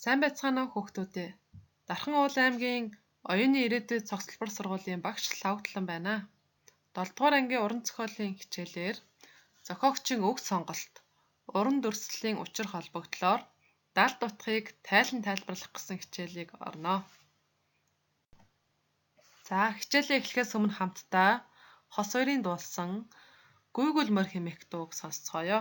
Сайн байцгаана уу хүүхдүүдээ. Дархан уул аймгийн оюуны ирээдүйд цогцлбор сургуулийн багш Лавтлан байна. 7 дугаар ангийн уран зохиолын хичээлээр зохиогчийн үг сонголт, уран дүрслэлийн учир холбогдлоор далд утгыг тайлан тайлбарлах гэсэн хичээлийг орно. За хичээлээ эхлэхээс өмнө хамтдаа хос хоёрын дуулсан Гүйгүүл морь хэмээх дууг сонсцгоё.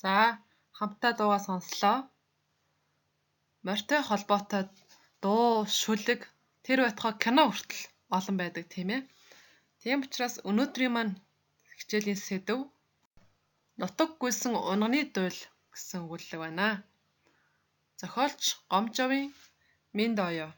За хамтдаа дуугаа сонслоо. Морьтой холбоотой дуу, шүлэг тэр байтугай кино хүртэл олон байдаг тийм ээ. Тийм учраас өнөөдрийн маань хичээлийн сэдэв нутаг гүйсэн унганы дуйл гэсэн өгүүлэлэг байна. Зохиолч Гомжовын Минд оёо.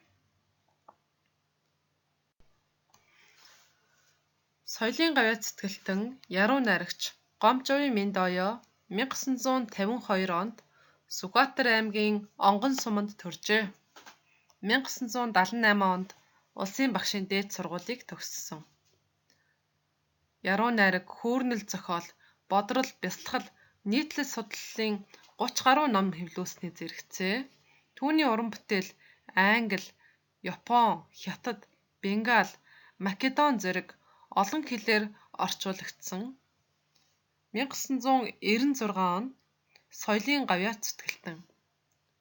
Соёлын гавьяа цэцгэлтэн яруу найрагч Гомжовын Минд оёо 1952 онд Сүхбаатар аймгийн Онгон суманд төржээ. 1978 онд улсын багшийн дээд сургуулийг төгссөн. Яруу найраг, хүүрнэл зохиол, бодрол, бясалгал, нийтлэл судлалын 30 гаруй ном хэвлүүлсний зэрэгцээ. Түүний уран бүтээл англи, япон, хятад, бенгал, македон зэрэг олон хэлээр орчуулагдсан. 1996 онд Соёлын гавьяа цэцгэлтэн.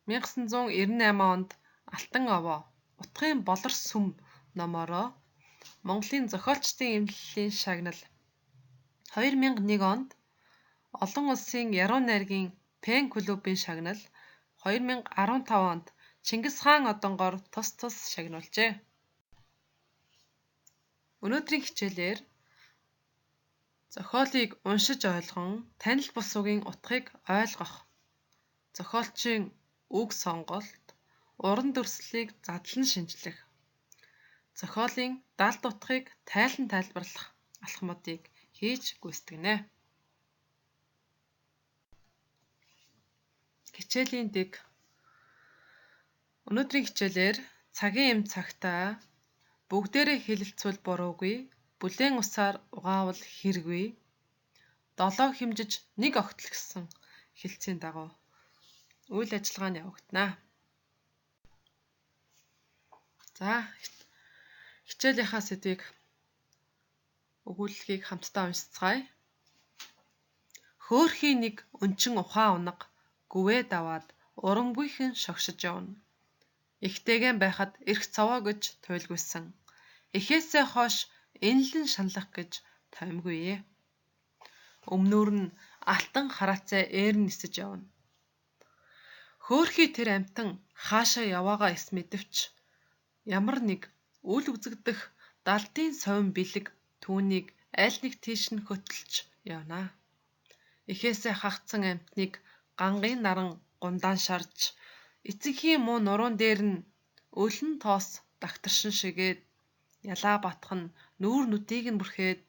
1998 онд Алтан овоо, Утгын болор сүм номоороо Монголын зохиолчдын эмнэлгийн шагнал. 2001 онд олон улсын яруу найргийн Пен клубын шагнал. 2015 онд Чингис хаан одонгоор тус шагнуулжээ. Өнөөдрийн хичээлээр зохиолыг уншиж ойлгон танил бус үгийн утгыг ойлгох, зохиолчийн үг сонголт, уран дүрслэлийг задлан шинжлэх, зохиолын далд утгыг тайлан тайлбарлах алхмуудыг хийж гүйцэтгэнэ. Хичээлийн дэг. Өнөөдрийн хичээлээр цагийн эм цагтаа бүгдээрээ хэлэлцвэл буруугүй, бүлээн усаар угаавал хэрэггүй, 7 хэмжиж 1 огтл гэсэн хэлцээний дагуу үйл ажиллагаанд явагдана. За хичээлийнхаа сэдвийг өгүүлэлгийг хамтдаа уншицгаая. Хөөрхийн нэг өнчин ухаан унага гүвээд аваад урангүйхэн шогшиж явна. Ихтэйгэн байхад эрх цаваа гэж туйлгүйсэн. Эхээсээ хойш энэлэн шаналах гэж таймгүй. Өмнөр нь алтан хараацай ээр нисэж явна. Хөөрхий тэр амтан хаашаа яваагаа эс мэдвч ямар нэг үл үзэгдэх далдын совин бэлэг түүнийг аль нэг тийш нь хөтөлж явна. Эхээсээ хагцсан амтныг гангын наран гундаан шарж эцэгхийн муу нуруунд дээр нь өлөн тоос дагтаршин шигээд ялаа батх нь нүүр нүдийг нь бүрхээд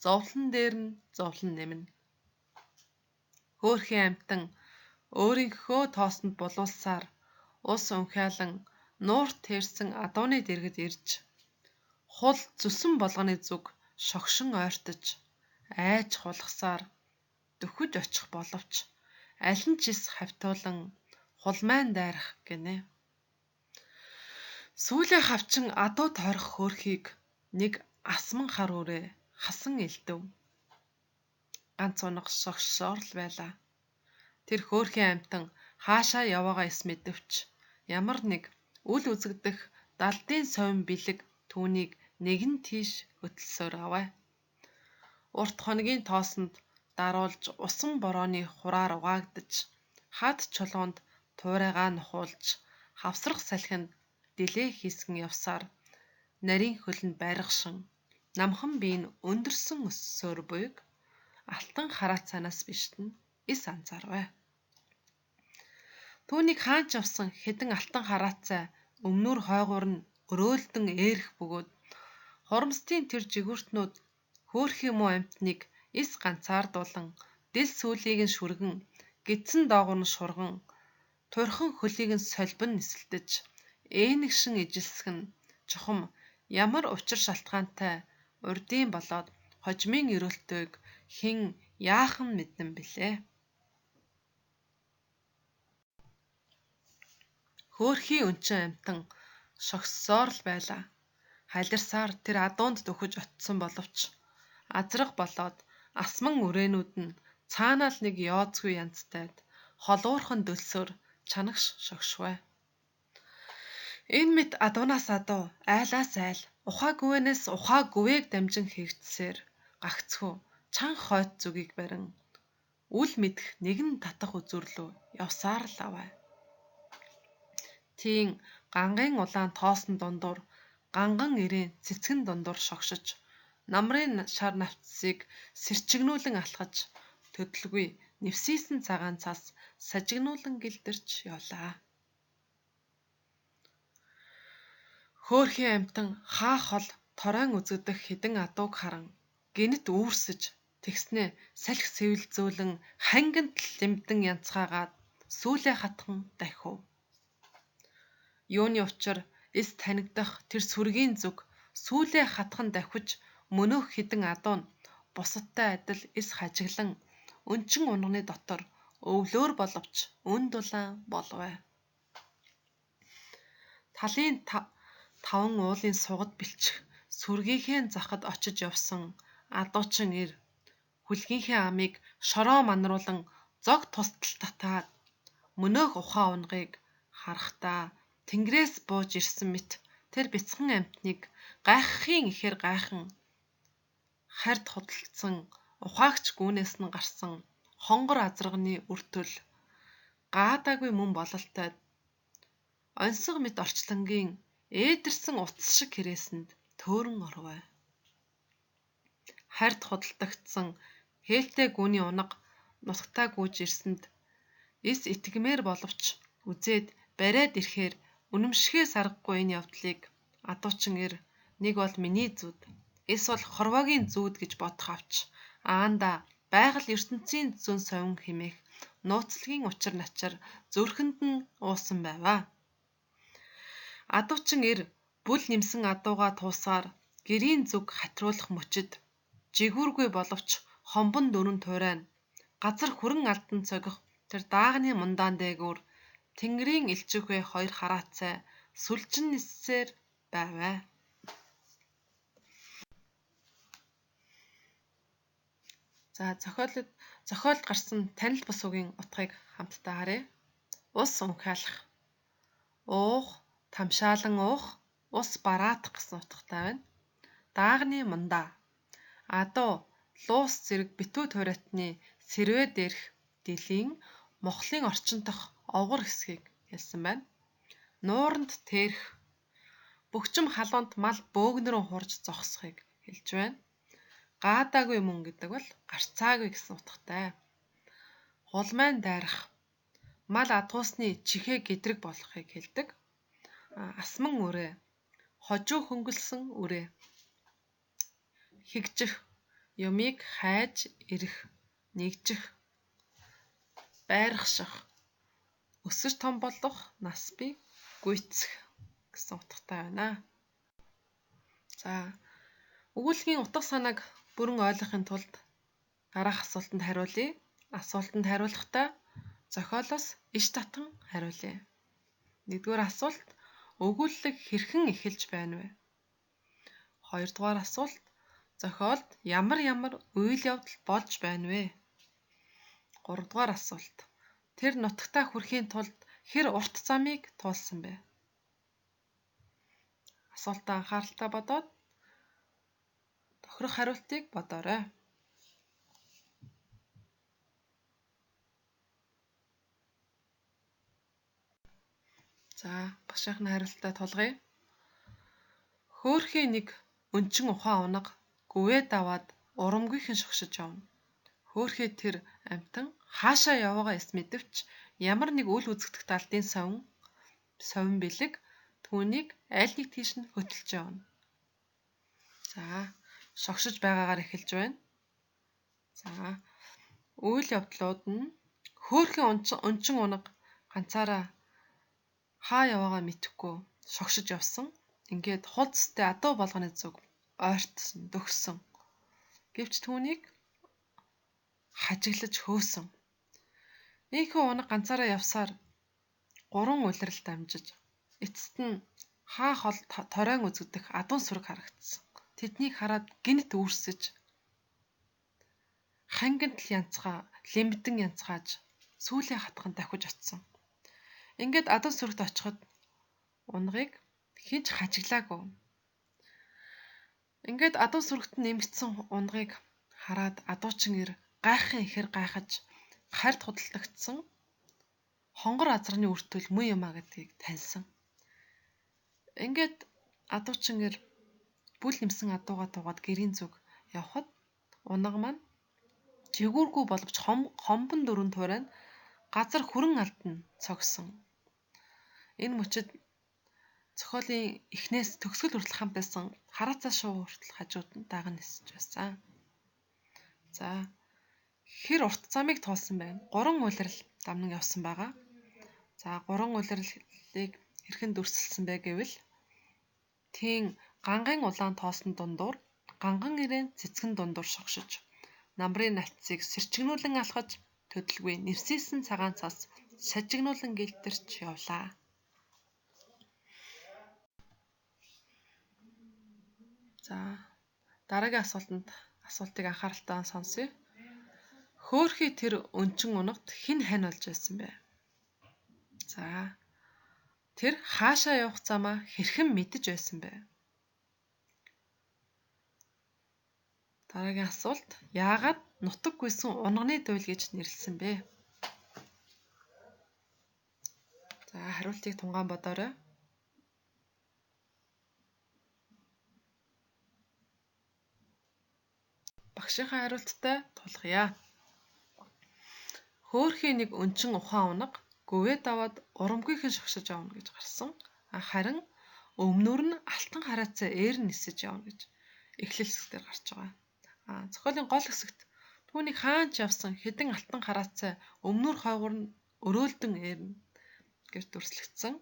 зовлон дээр нь зовлон нэмнэ. Хөөрхийн амтан өөрийнхөө тоосонд булуулсаар ус унхиалан нуурт тэрсэн адууны дэргэд ирж хул зүсэн болгоны зүг шогшин ойртож айж хулгасаар дөхөж очих боловч аль нь ч эс хавтуулан хулмайн дайрах гинэ. Сүүлээ хавчин адуу тойрох хөөрхийг нэг асман хар үрээ хасан элдэв. Ганц унах шогшсоор л байлаа. Тэр хөөрхийн амтан хаашаа яваагаа эс мэдвч ямар нэг үл үзэгдэх далдын совин бэлэг түүнийг нэгэн тийш хөтөлсөөр аваа. Урт хоногийн тоосонд даруулж усан борооны хураар угаагдж хад чулуунд туурайгаа нухуулж хавсрах салхинд дэлээ хийсгэн явсаар нарийн хөлөнд байргашин намхан бие нь өндөрсөн өссөөр буйг алтан хараацаанаас биштэн эс анзаарвэ. Түүнийг хаанч явсан хэдэн алтан хараацай өмнөр хойгуур нь өрөөлдөн ээрх бөгөөд хурамстын тэр жигүүртнүүд хөөрхийн муу амтныг эс ганцаардуулан дэл сүлийг нь шүргэн гидсэн доогуур нь шурган турхан хөлийг нь солбон нисэлдэж ээнэгшин ижилсэх нь чухам ямар учир шалтгаантай урдийн болоод хожмын өрөөлтөөг хэн яахан мэднэ билээ. Хөөрхийн өнчин амтан шогссоор л байлаа. Халирсаар тэр адуунд дөхөж очсон боловч азраг болоод асман үрээнүүд нь цаанаа л нэг ёоцгүй янзтайд холуурхан дөлсөөр чанагш шогшвэ. Энэ мэт адуунаас адуу, айлаас айл, ухаа гүвэнээс ухаа гүвээг дамжин хийгдсээр гагцхүү чанга хойд зүгийг барин үл мэдэх нэгэн татах үзүрлүү явсаар л аваа. Тийм гангын улаан тоосон дундуур ганган ирээн цэцгэн дундуур шогшиж намрын шар навцсыг сэрчигнүүлэн алхаж төдөлгүй нэвсийсэн цагаан цас сажигнуулан гэлдэрч явлаа. Хөөрхийн амтан хаа хол торойн үзэгдэх хідэн адууг харан гинэт үүрсэж тэгснээ салхи сэвэлзүүлэн хангинт лимдэн янцгаагаад сүүлээ хатхан дахив. Юуны учир эс танигдах тэр сүргийн зүг сүүлээ хатхан давхиж мөнөөх хідэн адуу нь бусадтай адил эс хажиглан өнчин унганы дотор өвлөөр боловч өн дулаан болвэ. Талын таван уулын сугад бэлчих сүргийнхээ захад очиж явсан адуучин ир хүлгийнхээ амийг шороо манруулан зог тусдал татаад мөнөөх ухаан унгыг харахтаа тэнгэрээс бууж ирсэн мэт тэр бяцхан амтныг гайхахын ихээр гайхан хард худалдсан ухаагч гүүнээс нь гарсан хонгор азарганы үртөл гаадаагүй мөн бололтой онцгой мэт орчлонгийн ээдэрсэн утас шиг хэрээсэнд төөрөн орвэ. Хард худалдагдсан хээлтэй гүний унага нутагтаа гүйж ирсэнд эс итгэмээр боловч үзээд бариад ирэхээр үнэмшихээс аргагүй энэ явдлыг адуучин ир нэг бол миний зүуд эс бол хорвоогийн зүуд гэж бодох авч аанда байгаль ертөнцийн зүүн совин хэмээх нууцлагын учир начир зүрхэнд нь уусан байваа. Адуучин ир бүл нэмсэн адууга туусаар гэрийн зүг хатруулах мөчид жигүүргүй боловч хомбон дөрөн туурайна газар хүрэн алдан цогих тэр даагны мундаан дээгүүр тэнгэрийн элчүүхээ хоёр хараацай сүлжин ниссээр байваа. За зохиолд гарсан танил бус үгийн утгыг хамтдаа харъя. Ус унхаалах. Уух, тамшаалан уух, ус бараадах гэсэн утгатай байна. Даагны мундаа. Адуу, луус зэрэг битүү туриатны сэрвээ дээрх дилийн мохлын орчин дох овгор хэсгийг хэлсэн байна. Нууранд тэрх. Бөхчим халуунд мал бөөгнөрөн хурж зогсохыг хэлж байна. Гаадаагүй мөн гэдэг бол гарцаагүй гэсэн утгатай. Хулмайн дайрах. Мал адуусны чихээ гэдрэг болохыг хэлдэг. Асман үрээ. Хожуу хөнгөлсөн үрээ. Хигжих. Юмыг хайж ирэх, нэгжих. Байрахших. Өсөж том болох, нас бий гүйцэх гэсэн утгатай байна. За, өгүүлгийн утга санааг бүрэн ойлгохын тулд дараах асуултанд хариулъя. Асуултанд хариулахдаа зохиолоос иш татан хариулъя. Нэгдүгээр асуулт: өгүүллэг хэрхэн эхэлж байна вэ? Хоёрдугаар асуулт: зохиолд ямар үйл явдал болж байна вэ? Гуравдугаар асуулт: тэр нутагтаа хүрэхийн тулд хэр урт замыг туулсан бэ? Асуултаа анхааралтай бодоод тохирох хариултыг бодоорой. За, багшийнхны хариултаа тулгая. Хөөхий нэг өнчин ухаан унаг гүвээд аваад урамгүйхэн шогшиж явна. Хөөхий тэр амтан хаашаа яваагаа эс мэдэвч ямар нэг үл үзэгдэх далдын совин бэлэг түүнийг аль нэг тийш нь хөтөлж явна. За, шогшиж байгаагаар эхэлж байна. За, үйл явдлууд нь хөөхий өнчин унаг ганцаараа хаа яваагаа мэдэхгүй шогшиж явсан. Ингээд хулцтай адуу болгоны зүг ойртсон, дөгсөн. Гэвч түүнийг хажиглаж хөөсөн. Ийхүү унаг ганцаараа явсаар 3 улирал дамжиж эцэст нь хаа хол торойн үзэгдэх адуун сүрэг харагдсан. Тэднийг хараад гинт үүрсэж хангинт лимдэн янцгааж сүүлийн хатганд давхиж очсон. Ингээд адуун сүрэгт очиход унгыг хинч хажиглаагүй. Ингээд адуун сүрэгт нэмэгдсэн унгыг хараад адуучин ир гайхахын ихэр гайхаж харьд худалдагдсан хонгор азрын үртэл муу юм а гэдгийг таньсан. Ингээд адуучин ир бүл нэмсэн адууга дуугаад гэрийн зүг явхад унаг маань жигүүргүй боловч хомбон дөрүн туурай газар хүрэн алдна цогсон. Энэ мөчид зохиолын эхнээс төгсгөл хүртэл хамт байсан хараацаа шуу хүртэл хажууд нь даган нисэж байсан. За, хэр урт замыг туулсан бэ? 3 улирал дамнан явсан байгаа. За, 3 улирлыг хэрхэн дүрсэлсэн бэ гэвэл тийм ганган улаан тоосон дундуур ганган ирээн цэцгэн дундуур шогшиж намрын нальцыг сэрчгнүүлэн алхаж төдөлгүй нэвсийсэн цагаан цас шажигнуулан гэлтэрч явлаа. За, дараагийн асуултыг анхааралтай сонсъё. Хөөхий тэр өнчин унагт хэн хань болж байсан бэ? За, тэр хаашаа явах замаа хэрхэн мэдэж байсан бэ? Дараагийн асуулт: яагаад нутаг гүйсэн унганы дуйл гэж нэрлэсэн бэ? За, хариултыг тунгаан бодоорой. Багшийнхаа хариулттай тулгая. Хөөхий нэг өнчин ухаан унаг гүвээд аваад урамгүйхэн шогшиж явна гэж гарсан. Харин өмнөр нь алтан хараацаа ээр нисэж явна гэж эхлэл хэсгээр гарч байгаа. Зохиолын гол хэсэгт түүнийг хаанч явсан хэдэн алтан хараацаа өмнөр хойгоор нь өрөөлдөн eerнэ гэж дүрслэгдсэн.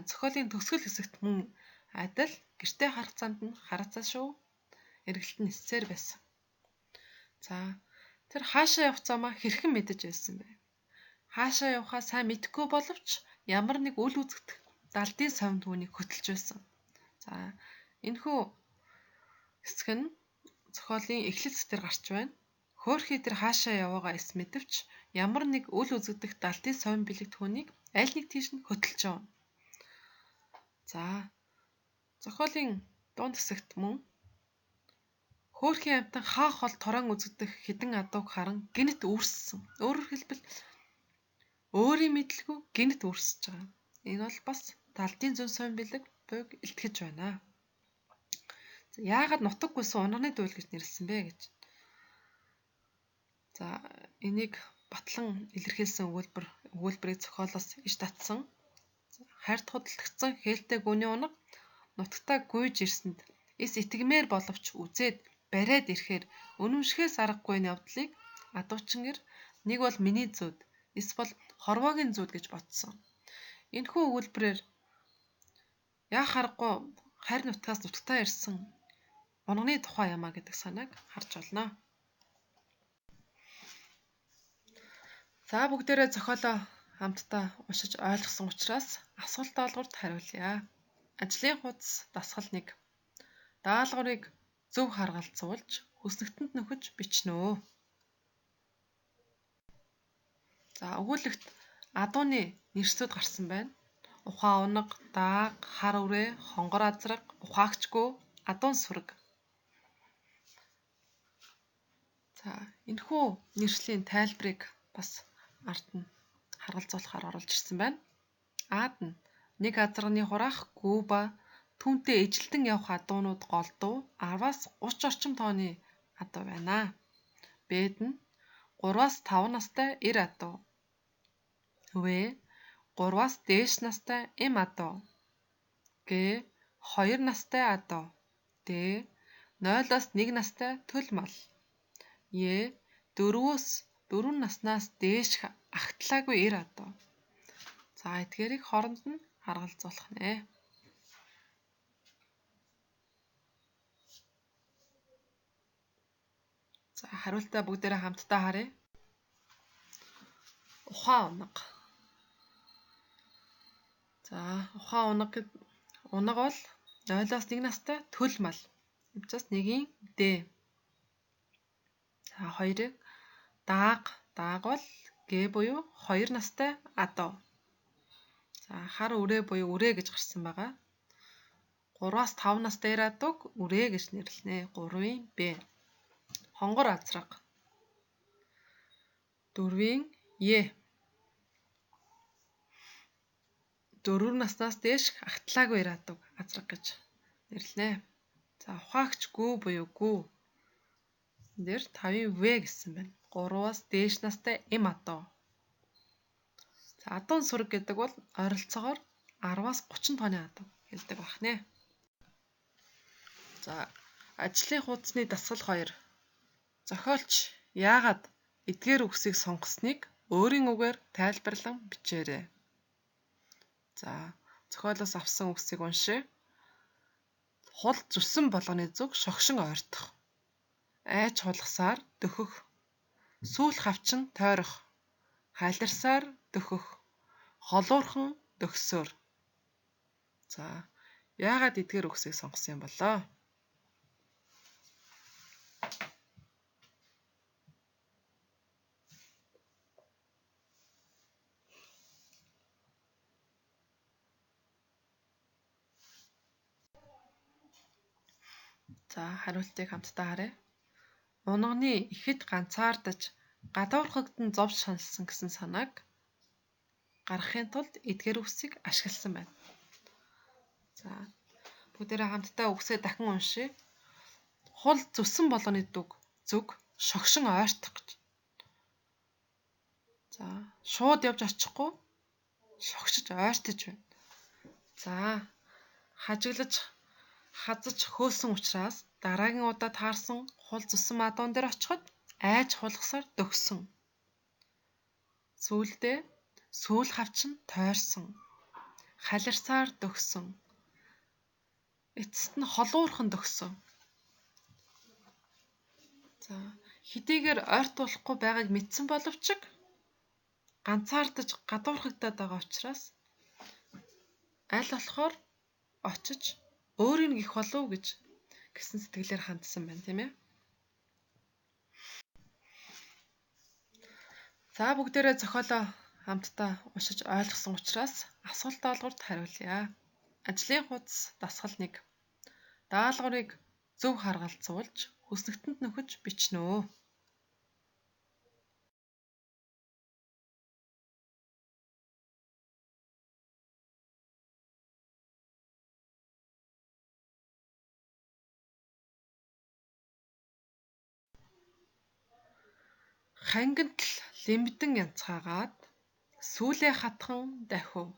Зохиолын төгсгөл хэсэгт мөн адил гэртээ харах замд нь хараацаа шуу эргэлт нь ниссээр байсан. За, тэр хаашаа явах замаа хэрхэн мэдэж байсан бэ? Хаашаа явахаа сайн мэдэхгүй боловч ямар нэг үл үзэгдэх далдын совин түүнийг хөтөлж байсан. За, энэхүү хэсэг нь зохиолын эхлэл хэсгээр гарч байна. Хөөрхий тэр хаашаа яваагаа эс мэдвч ямар нэг үл үзэгдэх далтын совин бэлэг түүнийг аль нэг тийш нь хөтөлж явна. За зохиолын дунд хэсэгт мөн хөөрхийн амтан хаах хол торон үзэгдэх хідэн адууг харан гинт үүрссэн. Өөрөөр хэлбэл өөрийн мэдлгүй гинт үүрсэж байгаа. Энэ бол бас далтын зөв совин бэлэг буйг илтгэж байна. Яагаад нутаг гуйсан унагны дуйл гэж нэрлсэн бэ гэж. За энийг батлан илэрхийлсэн өгүүлбэрийг зохиолоос иш татсан. Хайрт худалдагдсан хээлтэй гүний унаг нутагтаа гүйж ирсэнд эс итгэмээр боловч үзээд бариад ирэхээр өнөмшгээс аргагүй энэ явдлыг адуучингэр нэг бол миний зүуд эсвэл хорвоогийн зүуд гэж бодсон. Энэхүү өгүүлбэрээр яах аргагүй харь нутгаас нутагтаа ирсэн унагны тухай юмаа гэдэг санааг харж байна. За бүгдээрээ зохиолоо хамтдаа уншиж ойлгосон учраас асуулт даалгаварт хариулъя. Ажлын хуудас дасгал 1. Даалгаврыг зөв харгалзуулж хүснэгтэнд нөхөж бичнэ. За өгүүлэгт адууны нэрсүүд гарсан байна. Ухаан унаг, дааг, хар үрээ, хонгор азраг, ухаагчгүй, адуун сүрэг. За энэхүү нэршлийн тайлбарыг бас ард нь харгалзуулахаар оруулж ирсэн байна. Аад нь нэг азарганы хураах гүү ба түүнтэй эжилдэн явах адуунууд голдуу 10-аас 30 орчим тооны адуу байна. Бэд нь 3-аас 5 настай эр адуу. В 3-аас дээш настай эм адуу. Г 2 настай адуу. Д 0-аас 1 настай төл мал. Е 4-өөс 4 наснаас дээш агтлаагүй эр адуу. За эдгээрийг хооронд нь харгалзуулах нэ. За хариултаа бүгдээрээ хамтдаа харъя. Ухаан унаг. За ухаан унаг бол 0-аас 1 настай төл мал. Эвчээс 1-ийн Д. За 2-ыг дааг бол Г буюу 2 настай адуу. За хар үрээ буюу үрээ гэж гарсан байгаа. 3-аас 5 настай эр адууг үрээ гэж нэрлэнэ. 3-ийн Б. Хонгор азраг. 4-ийн Е. 4 наснаас дээш агтлаагүй эр адууг азраг гэж нэрлэнэ. За ухаагч гүү буюу гүү. Энд дээр 5-ийн В гэсэн байна. 3-аас дээш настай эм адуу. За адуун сүрэг гэдэг бол ойролцоогоор 10-аас 30 тооны адуу хэлдэг байх нэ. За ажлын хуудасны дасгал 2. Зохиолч яагаад эдгээр үгсийг сонгосныг өөрийн үгээр тайлбарлан бичээрэй. За зохиолоос авсан үгсийг уншъя. Хул зүссэн болгоны зүг шогшин ойртох. Айж хулгасаар дөхөх. Сүүл хавчин тойрох. Хайларсаар дөхөх. Холуурхан дөхсөөр. За яагаад эдгээр үгсийг сонгосон юм болоо? За хариултыг хамтдаа харъя. Унагны ихэд ганцаардаж гадуурхагдан зовж шаналсан гэсэн санааг гаргахын тулд эдгээр үгсийг ашигласан байна. За бүгдээрээ хамтдаа үгсээ дахин уншъя. Хул зүссэн болгоны зүг шогшин ойртох гэж. За шууд явж очихгүй шогшиж ойртож байна. За хажиглаж хазаж хөөсөн учраас дараагийн удаа таарсан хул зүссэн адуун дээр очиход айж хулгасаар дөгсөн. Сүүлдээ сүүл хавчин тойрсон. Халирсаар дөгсөн. Эцэст нь холуурхан дөгсөн. За хэдийгээр ойртуулахгүй байгааг мэдсэн боловч ганцаардаж гадуурхагдаад байгаа учраас аль болохоор очиж өөрийг гих болов гэж гэсэн сэтгэлээр хандсан байна, тийм ээ. За бүгдээрээ зохиолоо хамтдаа уншиж ойлгосон учраас асуулт даалгаварт хариулъя. Ажлын хуудас дасгал 1. Даалгаврыг зөв харгалзуулж хүснэгтэнд нөхөж бичнэ үү. Хангинт л лимдэн янцгаагаад сүүлээ хатхан дахив.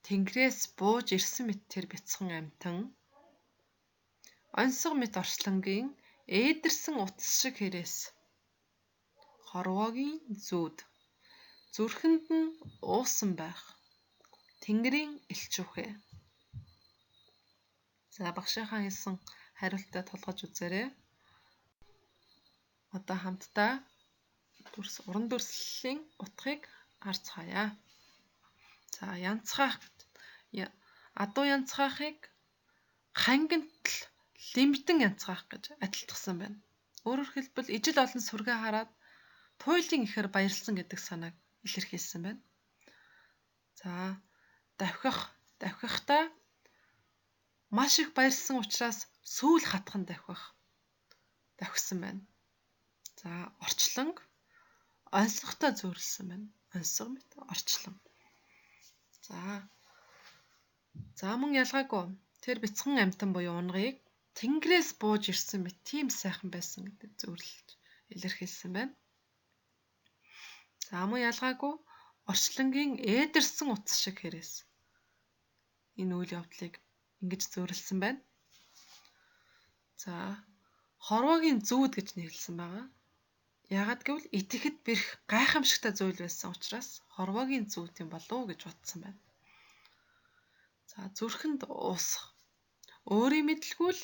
Тэнгэрээс бууж ирсэн мэт тэр бяцхан амтан онцгой мэт орчлонгийн ээдэрсэн утас шиг хэрээс хорвоогийн зүүд зүрхэнд нь уусан байх тэнгэрийн элчүүхээ. За багшийнхаа хэлсэн хариултаа тулгаж үзээрэй. Одоо хамтдаа уран дүрслэлийн утгыг харцгаая. За янцгаах адуу янцгаахыг хангинт л лимдэн янцгаах гэж адилтгасан байна. Өөрөөр хэлбэл ижил олон сүргээ хараад туйлын ихээр баярлсан гэдэг санааг илэрхийлсэн байна. За давхихтаа маш их баярлсан учраас сүүл хатхан давхисан байна. За орчлонг онцлогтой зөөрлсөн байна. Онцгой мэт орчлон. За мөн ялгаагүй тэр бяцхан амтан буюу унгыг тэнгэрээс бууж ирсэн мэт тийм сайхан байсан гэдэг зөөрлөж илэрхийлсэн байна. За мөн ялгаагүй орчлонгийн ээдэрсэн утас шиг хэрээс энэ үйл явдлыг ингэж зөөрлсөн байна. За хорвоогийн зүүд гэж нэрлсэн байгаа. Яагаад гэвэл идэхэд бэрх гайхамшигтай зүйл байсан учраас хорвоогийн зүүд юм болов уу гэж бодсон байна. За зүрхэнд уусах. Өөрийн мэдлгүй л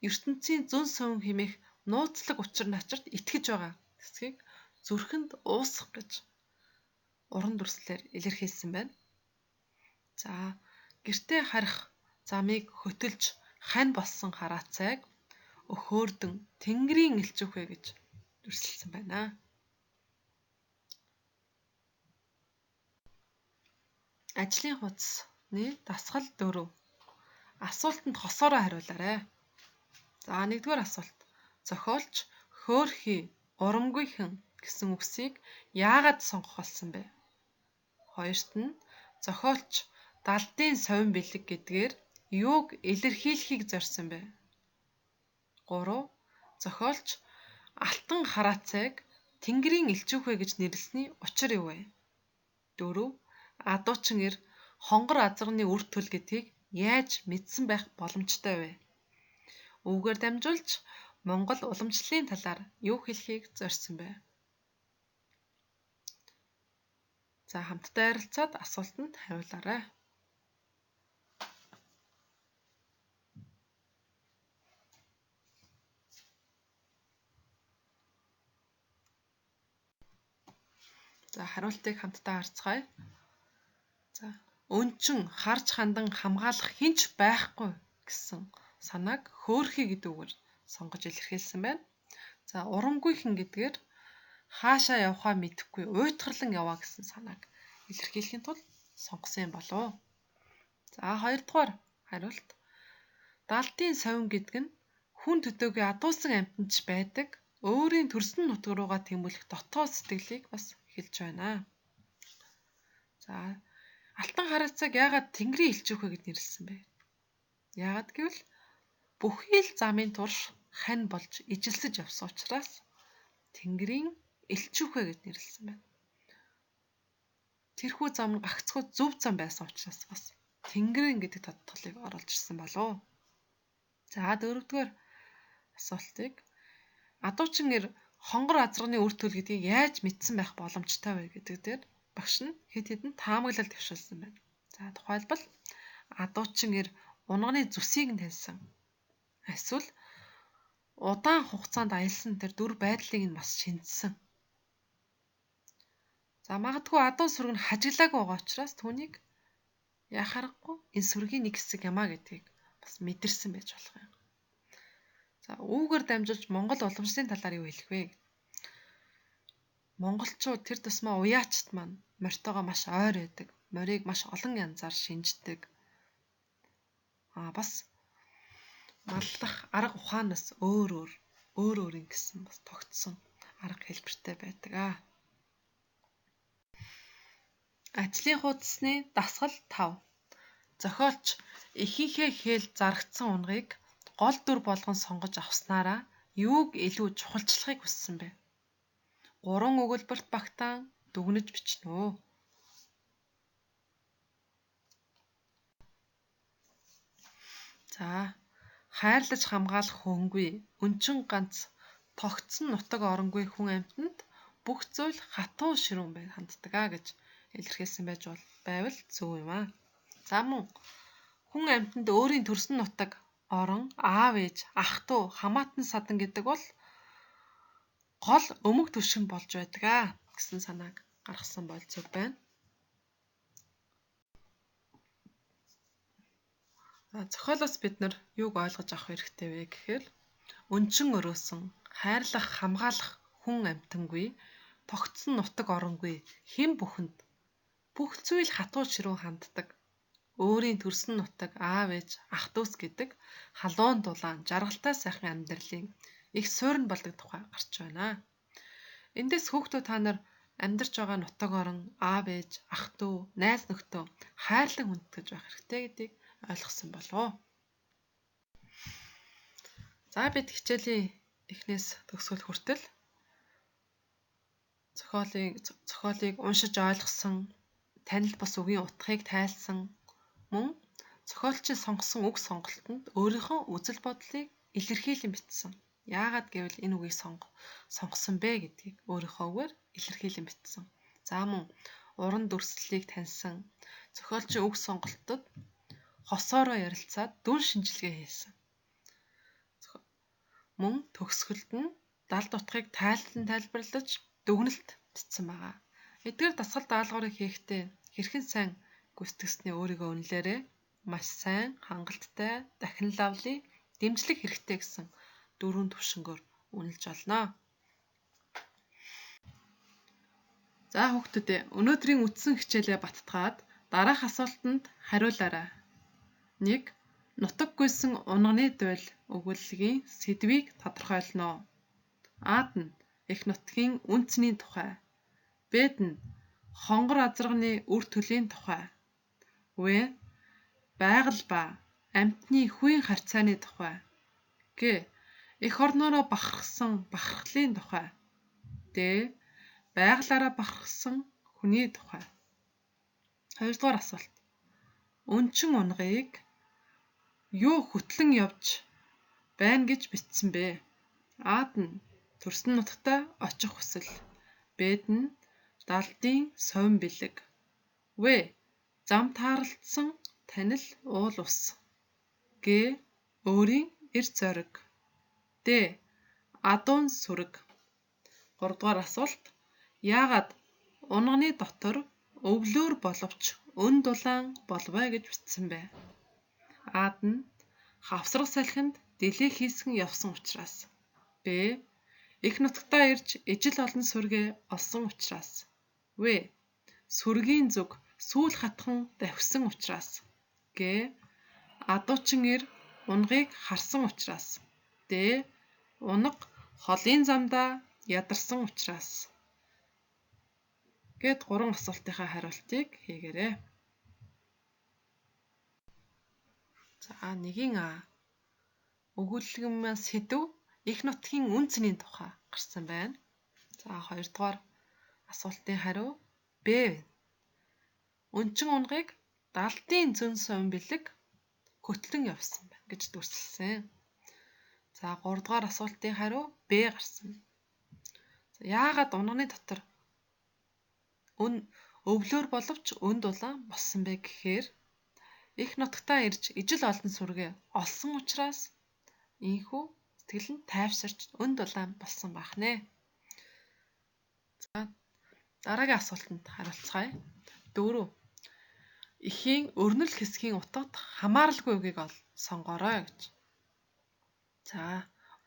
ертөнцийн зүүн сувн хэмээх нууцлаг учир начирт итгэж байгаа гэсгийг зүрхэнд уусах гэж уран дүрслэлээр илэрхийлсэн байна. За гэртээ харих замыг хөтөлж хань болсон хараацайг өхөөрдөн тэнгэрийн элчүүхэ гэж дүрслэлсэн байна. Ажлын хуудасны дасгал 4. Асуултанд хосоороо хариулаарай. За 1-р асуулт. Зохиолч хөөрхий, урамгүйхэн гэсэн үгсийг яагаад сонгох болсон бэ? 2-т нь зохиолч далдын совин бэлэг гэдгээр юуг илэрхийлэхийг зорьсон бэ? 3. Зохиолч алтан хараацайг тэнгэрийн элчүүхэ гэж нэрлэсний учир юу вэ? 4. Адуучин эр хонгор азарганы үр төлөв гэдгийг яаж мэдсэн байх боломжтой вэ? Үүгээр дамжуулж Монгол уламжлалын талаар юу хэлхийг зорьсон бэ? За хамтдаа ярилцаад асуултанд хариулаарай. За хариултыг хамтдаа харцгаая. За өнчин харж хандан хамгаалах хинч байхгүй гэсэн санааг хөөрхий гэдэг үгээр сонгож илэрхийлсэн байна. За урамгүйхэн гэдгээр хаашаа явахаа мэдэхгүй уйтгарлан яваа гэсэн санааг илэрхийлэхийн тулд сонгосон юм болов уу? За 2-р хариулт. Далдын совин гэдэг нь хүн төдөөгүй адуусан амьтанч байдаг өөрийн төрсөн нутаг руугаа тэмүүлэх дотоод сэтгэлийг бас хэлж байна. За алтан хараацайг яагаад тэнгэрийн элчүүхэ гэж нэрлсэн бэ? Яагаад гэвэл бүхий л замын турш хань болж ижилсэж явсан учраас тэнгэрийн элчүүхэ гэж нэрлсэн байна. Тэрхүү зам нь гагцхүү зөв зам байсан учраас бас тэнгэрийн гэдэг тодтолыг оруулж ирсэн болов. За 4-р асуултыг адуучин эр хонгор азарганы үр төлөв гэдгийг яаж мэдсэн байх боломжтой вэ гэдэг дээр багш нь хэд хэдэн таамаглал дэвшүүлсэн байна. За тухайлбал адуучин эр унганы зүсийг нь таньсан. Эсвэл удаан хугацаанд аялсан тэр дүр байдлыг нь бас шинжсэн. За магадгүй адуу сүрэг нь хажиглаагүй байгаа учраас түүнийг яах аргагүй энэ сүргийн нэг хэсэг юмаа гэдгийг бас мэдэрсэн байж болох юм. За үүгээр дамжуулж Монгол уламжлалын талаар юу хэлэх вэ? монголчууд тэр тусмаа уяачт маань морьтойгоо маш ойр байдаг. Морийг маш олон янзаар шинждэг. Бас маллах арга ухаанаас өөр ингэсэн бас тогтсон арга хэлбэртэй байдаг. Ажлын хуудасны дасгал 5. Зохиолч ихийнхээ хээл зарагдсан унгыг гол дүр болгон сонгож авснараа юуг илүү чухалчлахыг хүссэн бэ? 3 өгүүлбэрт багтаан дүгнэж бичнэ үү. Хайрлаж хамгаалах хүнгүй, өнчин ганц тогтсон нутаг оронгүй хүн амьтанд бүх зүйл хатуу ширүүн ханддаг гэж илэрхийлсэн байвал зөв юм аа. Мөн хүн амьтанд өөрийн төрсөн нутаг, орон, аав ээж, ах дүү, хамаатан садан гэдэг бол гол өмг түшин болж байдаг гэсэн санааг гаргасан бол зөв байна. Зохиолоос бид нар юуг ойлгож авах хэрэгтэй вэ гэхээр өнчин өрөөсөн, хайрлах, хамгаалах хүн амьтангүй, тогтсон нутаг оронгүй хэн бүхэнд бүх зүйл хатуу ширүүн ханддаг. Өөрийн төрсөн нутаг, аав ээж, ах дүүс гэдэг халуун дулаан, жаргалтай сайхан амьдралын их суурин болдог тухай гарч байна. Эндээс хүүхдүүд та нар амьдарч байгаа нутаг орон, аав ээж, ах дүү, найз нөхдөө хайрлан хүндэтгэж байх хэрэгтэй гэдгийг ойлгосон болов уу? Бид хичээлийн эхнээс төгсгөл хүртэл зохиолыг уншиж ойлгосон, танил бус үгийн утгыг тайлсан, мөн зохиолчийн сонгосон үг сонголтод өөрийнхөө үзэл бодлыг илэрхийлэн бичсэн. Яагаад гэвэл энэ үгийг сонгосон бэ гэдгийг өөрийнхөө үгээр илэрхийлэн бичсэн. Мөн уран дүрслэлийг таньсан, зохиолчийн үг сонголтод хосоороо ярилцаад дүн шинжилгээ хийсэн. Мөн төгсгөлд нь далд утгыг тайлбарлаж дүгнэлт бичсэн байгаа. Эдгээр дасгал даалгаврыг хийхдээ хэрхэн сайн гүйцэтгснээ өөрийгөө үнэлээрэй. Маш сайн, хангалттай, дахин лавлын дэмжлэг хэрэгтэй гэсэн 4 түвшингөөр үнэлж олно. Хүүхдүүдээ өнөөдрийн үтсэн хичээлээ баттгаад дараах асуултанд хариулаарай. 1. Нутаг гүйсэн унганы дуйл өгүүллэгийн сэдвийг тодорхойлно. А-д нь эх нутгийн үнцний тухай. Б-д нь хонгор азарганы үр төлийн тухай. В. Байгаль ба амьтны хүийн харьцааны тухай. Г. Эх орноороо бахархлын тухай. Д. Байгалаараа бахархсан хүний тухай. 2 дугаар асуулт. Өнчин унгыг юу хөтлөн явж байна гэж бичсэн бэ? А-д нь төрсөн нутагтаа очих хүсэл. Б-д нь далдын совин бэлэг. В. Зам таарлалцсан танил уул ус. Г. Өөрийн эрс зориг. Д. Адуун сүрэг. 3 дугаар асуулт. Яагаад унганы дотор өвлөөр боловч өн дулаан болбой гэж бичсэн бэ? А-д нь хавсрах салхинд дэлээ хийсгэн явсан учраас. Б. Эх нутагтаа ирж ижил олон сүргээ олсон учраас. В. Сүргийн зүг сүүл хатхан давхисан учраас. Г. Адуучин эр унгыг харсан учраас. Д. Унга холын замдаа ядарсан учраас. Гэт 3 асуултынхаа хариултыг хийгээрэй. 1-ийн А. Өгүүллэгэн сэдв эх нутгийн үнцний тухай гарсан байна. 2 дугаар асуултын хариу Б. Өнчин унгыг далдын зөн совин бэлэг хөтлөн явсан байна гэж дүрсэлсэн. 3 дугаар асуултын хариу Б гарсан. Яагаад унганы дотор өвлөөр боловч өн дулаан болсон бэ гэхээр эх нутагтаа ирж ижил олон сүргээ олсон учраас ийхүү сэтгэл нь тайвширч өн дулаан болсон байх нэ. Дараагийн асуултанд хариулцгаая. 4. Эхийн өрнөл хэсгийн утгад хамааралгүй үгийг сонгоорой гэж.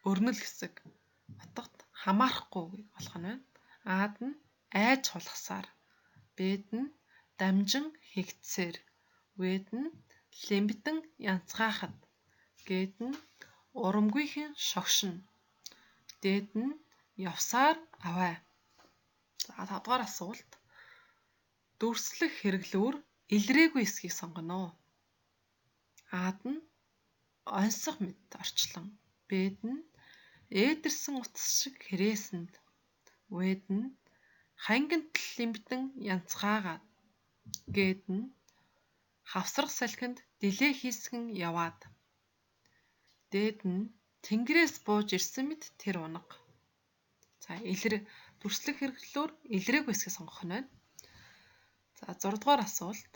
Өрнөл хэсэг утгад хамаарахгүй үгийг олох нь байна. А-д нь айж хулгасаар, Б нь дамжин хэгцсээр, В нь лэмбитэн янцгаахад, Г нь урамгүйхэн шогшино, Д нь явсаар авай. За 5 дугаар асуулт. Дүрслэх хэрэглүүр илрээгүй эсхийг сонгоно. А-д нь онцгой мэд орчлон, Б-д нь ээдэрсэн утас шиг хэрээсэнд, В-д нь хангинтал лэмбитэн янцгаагаад, Г-д нь хавсрах салхинд дэлээ хийсгэн яваад, Д-д нь тэнгэрээс бууж ирсэн мэт тэр унаг. За дүрслэх хэрэглүүр илрээгүй эсхийг сонгох нь байна. За 6 дугаар асуулт.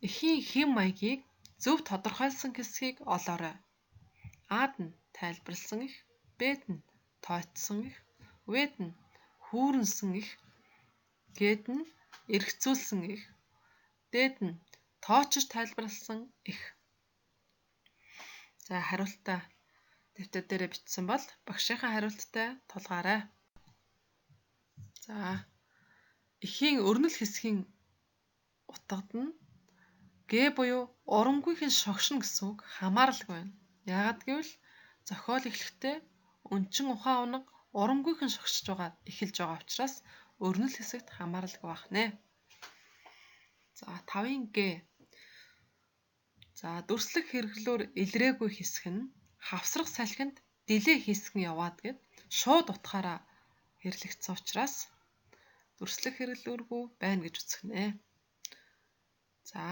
Эхийн хэм маягийг зөв тодорхойлсон хэсгийг олоорой. А-д нь тайлбарласан их, Б-д нь тооцсон их, В-д нь хүүрнсэн их, Г-д нь эргцүүлсэн их, Д-д нь тоочж тайлбарласан их. За хариултаа дэвтэр дээрээ бичсэн бол багшийнхаа хариулттай тулгаарай. За эхийн өрнөл хэсгийн утгад нь Г буюу урамгүйхэн шогшино гэсэн үг хамааралгүй байна. Яагаад гэвэл зохиол эхлэхдээ өнчин ухаан унаг урамгүйхэн шогшиж байгаа эхэлж байгаа учраас өрнөл хэсэгт хамааралгүй байх нэ. За 5-ын Г. За дүрслэх хэрэглүүр илрээгүй хэсэг нь хавсрах салхинд дэлээ хийсгэн яваад гэд шууд утгаараа хэрлэгдсэн учраас дүрслэх хэрэглүүргүй байна гэж үзэх нэ. За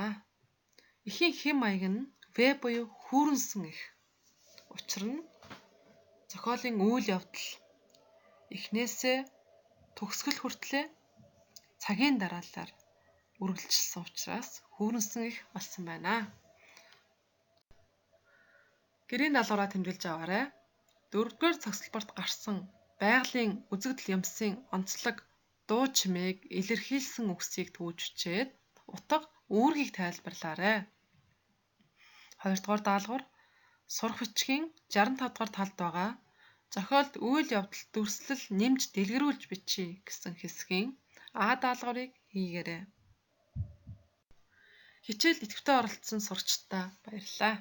эхийн хэм маяг нь В буюу хүүрнсэн их. Учир нь зохиолын үйл явдал эхнээсээ төгсгөл хүртлээр цагийн дараалал үргэлжилсэн учраас хүүрнсэн их болсон байна. Гэрийн даалгавраа тэмдэглэж аваарай. 4-р цагсалбарт гарсан байгалийн үзэгдэл юмсын онцлог дуу чимээг илэрхийлсэн үгсийг төвж бичээд утга үүргийг тайлбарлаарай. 2-р даалгавар сурах бичгийн 65 дугаар талд байгаа зохиолд үйл явдал дүрслэл нэмж дэлгэрүүлж бичиж гэсэн хэсгийн А даалгаврыг хийгээрэй. Хичээлд идэвхтэй оролцсон сурагчдаа баярлалаа.